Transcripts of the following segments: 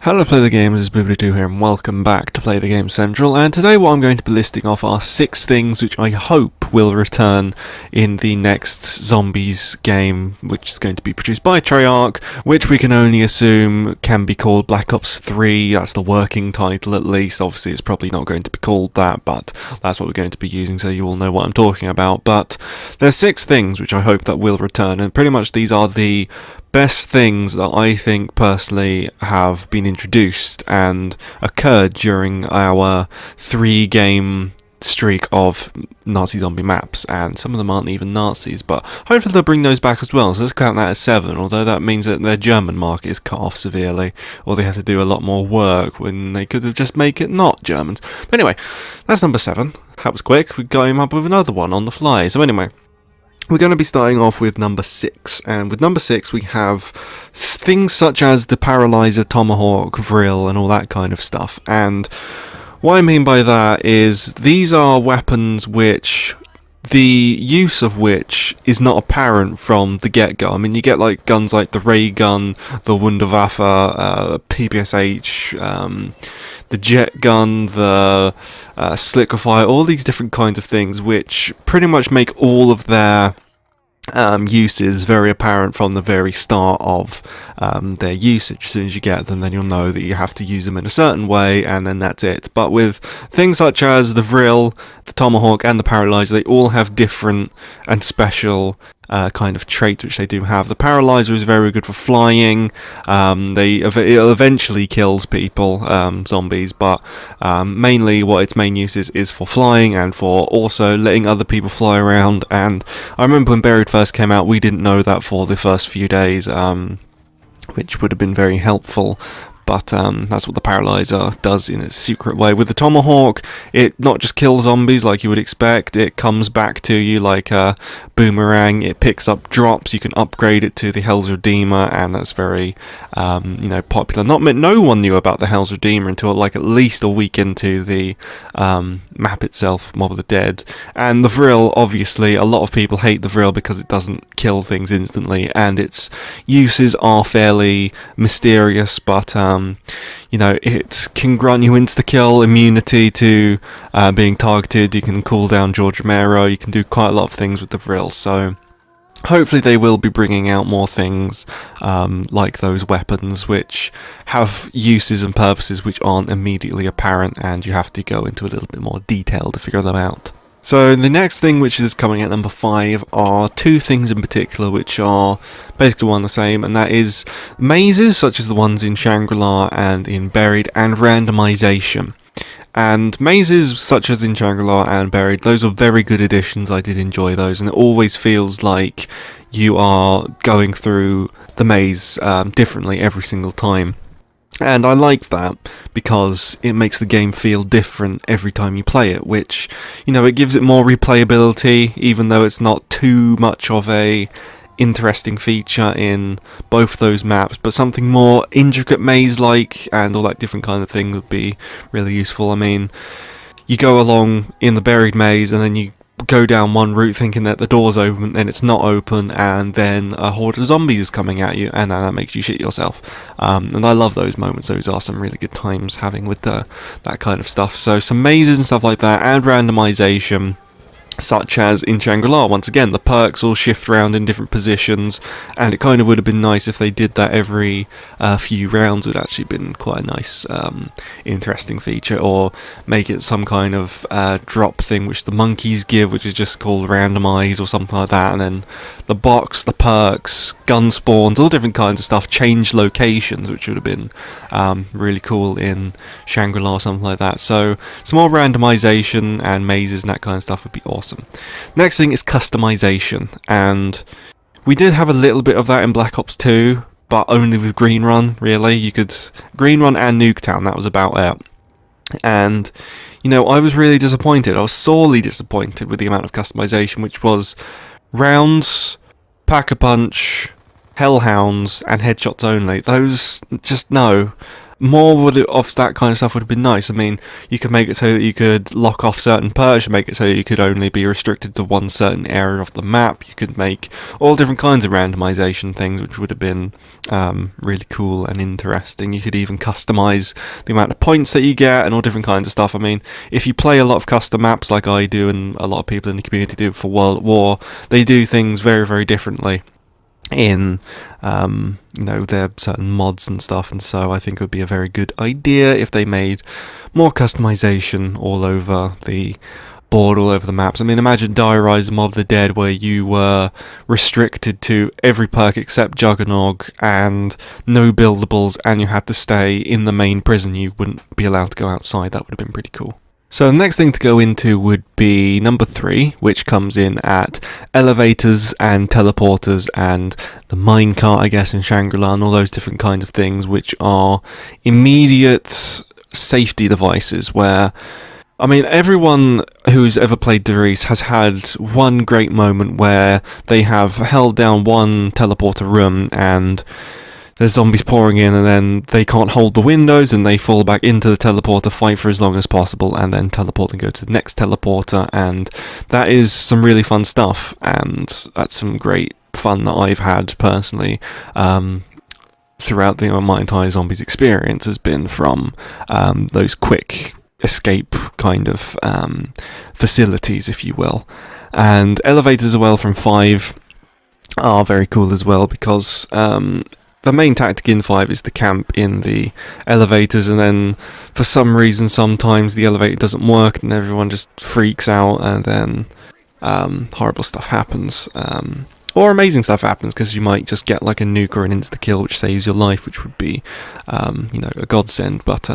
Hello Play the Games, it's Boobity2 here and welcome back to Play the Game Central, and today what I'm going to be listing off are 6 things which I hope will return in the next Zombies game, which is going to be produced by Treyarch, which we can only assume can be called Black Ops 3, that's the working title at least. Obviously it's probably not going to be called that, but that's what we're going to be using so you all know what I'm talking about. But there's 6 things which I hope that will return, and pretty much these are the best things that I think personally have been introduced and occurred during our 3-game streak of Nazi zombie maps, and some of them aren't even Nazis, but hopefully they'll bring those back as well, so let's count that as 7, although that means that their German market is cut off severely, or they have to do a lot more work when they could have just made it not Germans. But anyway, that's number 7. That was quick. We got him up with another one on the fly. So anyway, we're going to be starting off with number 6, and with number 6 we have things such as the Paralyzer, Tomahawk, Vril, and all that kind of stuff. And what I mean by that is these are weapons which the use of which is not apparent from the get-go. I mean, you get like guns like the ray gun, the Wunderwaffe, PPSH, the jet gun, the slickify, all these different kinds of things which pretty much make all of their uses very apparent from the very start of their usage. As soon as you get them, then you'll know that you have to use them in a certain way, and then that's it. But with things such as the Vril, the Tomahawk, and the Paralyzer, they all have different and special kind of traits which they do have. The Paralyzer is very good for flying. It eventually kills people, zombies, but mainly what its main use is for flying and for also letting other people fly around. And I remember when Buried first came out, we didn't know that for the first few days, which would have been very helpful. But that's what the Paralyzer does in its secret way. With the Tomahawk, it not just kills zombies like you would expect, it comes back to you like a boomerang, it picks up drops, you can upgrade it to the Hell's Redeemer, and that's very popular. No one knew about the Hell's Redeemer until like at least a week into the map itself, Mob of the Dead. And the Vril, obviously, a lot of people hate the Vril because it doesn't kill things instantly, and its uses are fairly mysterious, but it can grant you insta-kill, immunity to being targeted, you can cool down George Romero, you can do quite a lot of things with the Vril, so hopefully they will be bringing out more things like those weapons which have uses and purposes which aren't immediately apparent, and you have to go into a little bit more detail to figure them out. So the next thing which is coming at number 5 are 2 things in particular which are basically one and the same, and that is mazes such as the ones in Shangri-La and in Buried, and randomization. And mazes such as in Shangri-La and Buried, those are very good additions. I did enjoy those, and it always feels like you are going through the maze differently every single time. And I like that because it makes the game feel different every time you play it, which, it gives it more replayability, even though it's not too much of a interesting feature in both those maps, but something more intricate maze-like and all that different kind of thing would be really useful. I mean, you go along in the Buried maze and then you go down one route thinking that the door's open, then it's not open, and then a horde of zombies is coming at you, and then that makes you shit yourself. And I love those moments. Those are some really good times having with that kind of stuff. So some mazes and stuff like that, and randomization, such as in Shangri-La. Once again, the perks all shift around in different positions, and it kind of would have been nice if they did that every few rounds. Would actually been quite a nice, interesting feature, or make it some kind of drop thing which the monkeys give, which is just called randomize or something like that, and then the box, the perks, gun spawns, all different kinds of stuff, change locations, which would have been really cool in Shangri-La or something like that. So some more randomization and mazes and that kind of stuff would be awesome. Next thing is customization, and we did have a little bit of that in Black Ops 2, but only with Green Run, really. You could Green Run and Nuketown, that was about it. And I was really disappointed. I was sorely disappointed with the amount of customization, which was rounds, pack-a-punch, hellhounds, and headshots only. Those, just no. of that kind of stuff would have been nice. I mean, you could make it so that you could lock off certain perks, make it so that you could only be restricted to one certain area of the map. You could make all different kinds of randomization things, which would have been really cool and interesting. You could even customize the amount of points that you get and all different kinds of stuff. I mean, if you play a lot of custom maps like I do and a lot of people in the community do for World at War, they do things very, very differently in their certain mods and stuff, and so I think it would be a very good idea if they made more customization all over the board, all over the maps. I mean, imagine Diarize and Mob of the Dead, where you were restricted to every perk except Juggernog and no buildables, and you had to stay in the main prison. You wouldn't be allowed to go outside. That would have been pretty cool. So the next thing to go into would be number 3, which comes in at elevators and teleporters and the minecart, I guess, in Shangri-La, and all those different kinds of things, which are immediate safety devices where, I mean, everyone who's ever played Derice has had one great moment where they have held down one teleporter room and there's zombies pouring in, and then they can't hold the windows, and they fall back into the teleporter, fight for as long as possible, and then teleport and go to the next teleporter, and that is some really fun stuff, and that's some great fun that I've had personally throughout my entire zombies experience has been from those quick escape kind of facilities, if you will. And elevators as well from 5 are very cool as well, because the main tactic in 5 is to camp in the elevators, and then for some reason sometimes the elevator doesn't work and everyone just freaks out, and then horrible stuff happens. Or amazing stuff happens, because you might just get like a nuke or an insta-kill which saves your life, which would be a godsend. But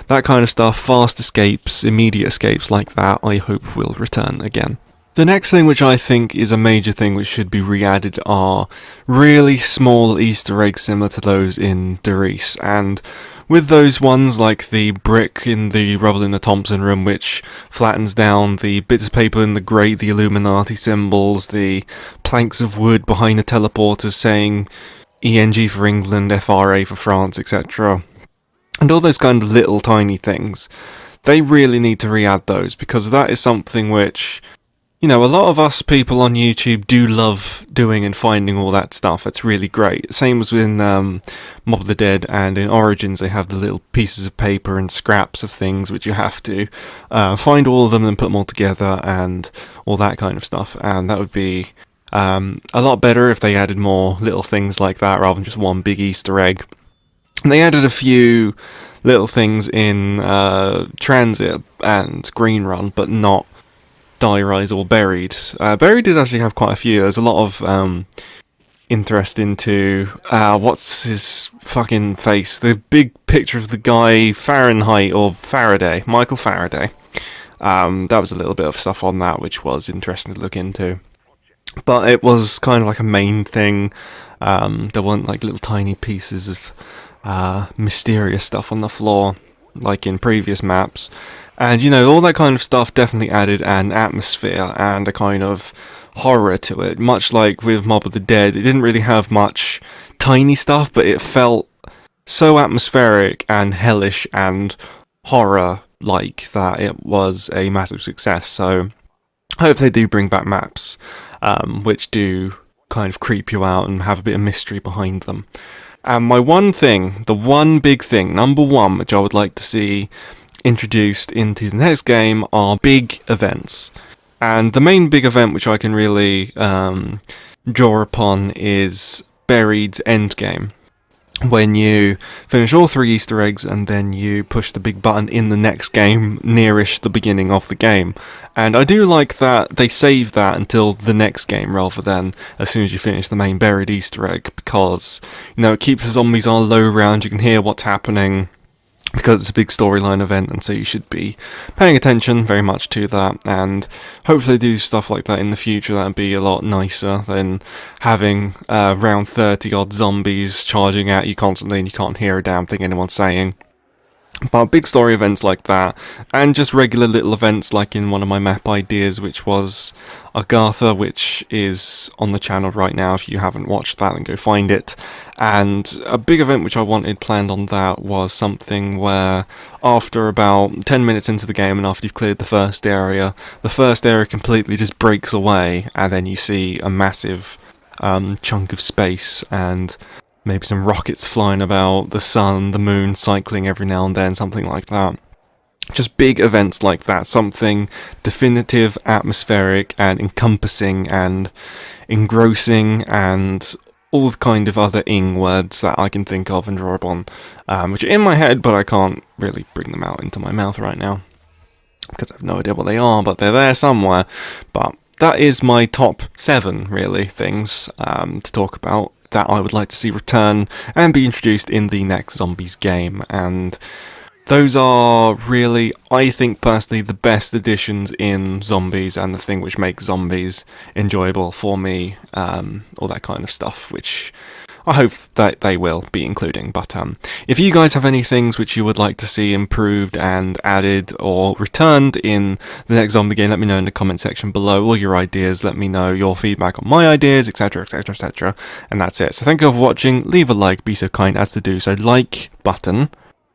that kind of stuff, fast escapes, immediate escapes like that, I hope will return again. The next thing, which I think is a major thing which should be re-added, are really small Easter eggs similar to those in Derice, and with those ones like the brick in the Rubble in the Thompson room which flattens down, the bits of paper in the grate, the Illuminati symbols, the planks of wood behind the teleporters saying ENG for England, FRA for France, etc. And all those kind of little tiny things, they really need to re-add those, because that is something which, a lot of us people on YouTube do love doing and finding all that stuff. It's really great. Same as in Mob of the Dead and in Origins, they have the little pieces of paper and scraps of things which you have to find all of them and put them all together and all that kind of stuff. And that would be a lot better if they added more little things like that rather than just one big Easter egg. And they added a few little things in Transit and Green Run, but not Die Rise or Buried. Buried did actually have quite a few. There's a lot of interest into what's his fucking face, the big picture of the guy Fahrenheit or Faraday, Michael Faraday. That was a little bit of stuff on that which was interesting to look into, but it was kind of like a main thing. There weren't like little tiny pieces of mysterious stuff on the floor like in previous maps. And, all that kind of stuff definitely added an atmosphere and a kind of horror to it. Much like with Mob of the Dead, it didn't really have much tiny stuff, but it felt so atmospheric and hellish and horror-like that it was a massive success. So, I hope they do bring back maps which do kind of creep you out and have a bit of mystery behind them. And my one thing, the one big thing, number 1, which I would like to see introduced into the next game, are big events. And the main big event which I can really draw upon is Buried's endgame, when you finish all 3 Easter eggs and then you push the big button in the next game nearish the beginning of the game. And I do like that they save that until the next game rather than as soon as you finish the main Buried Easter egg, because it keeps the zombies on low round, you can hear what's happening, because it's a big storyline event, and so you should be paying attention very much to that, and hopefully do stuff like that in the future. That would be a lot nicer than having around 30 odd zombies charging at you constantly and you can't hear a damn thing anyone's saying. But big story events like that, and just regular little events like in one of my map ideas, which was Agartha, which is on the channel right now. If you haven't watched that, then go find it. And a big event which I wanted planned on that was something where after about 10 minutes into the game and after you've cleared the first area completely just breaks away, and then you see a massive chunk of space and maybe some rockets flying about, the sun, the moon cycling every now and then, something like that. Just big events like that, something definitive, atmospheric, and encompassing, and engrossing, and all the kind of other ing words that I can think of and draw upon, which are in my head, but I can't really bring them out into my mouth right now, because I have no idea what they are, but they're there somewhere. But that is my top 7, really, things to talk about that I would like to see return and be introduced in the next Zombies game. And those are really, I think personally, the best additions in Zombies and the thing which makes Zombies enjoyable for me, all that kind of stuff, which I hope that they will be including. But if you guys have any things which you would like to see improved and added or returned in the next zombie game, let me know in the comment section below. All your ideas, let me know your feedback on my ideas, etc, etc, etc. And that's it. So thank you for watching. Leave a like, be so kind as to do so. Like button.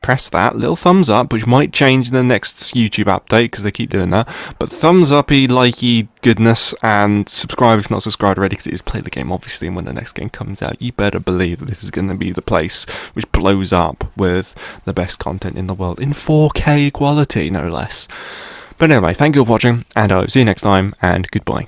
Press that little thumbs up, which might change in the next YouTube update because they keep doing that. But thumbs uppy, likey goodness, and subscribe if not subscribed already, because it is Play the Game, obviously. And when the next game comes out, you better believe that this is going to be the place which blows up with the best content in the world in 4K quality, no less. But anyway, thank you for watching, and I'll see you next time, and goodbye.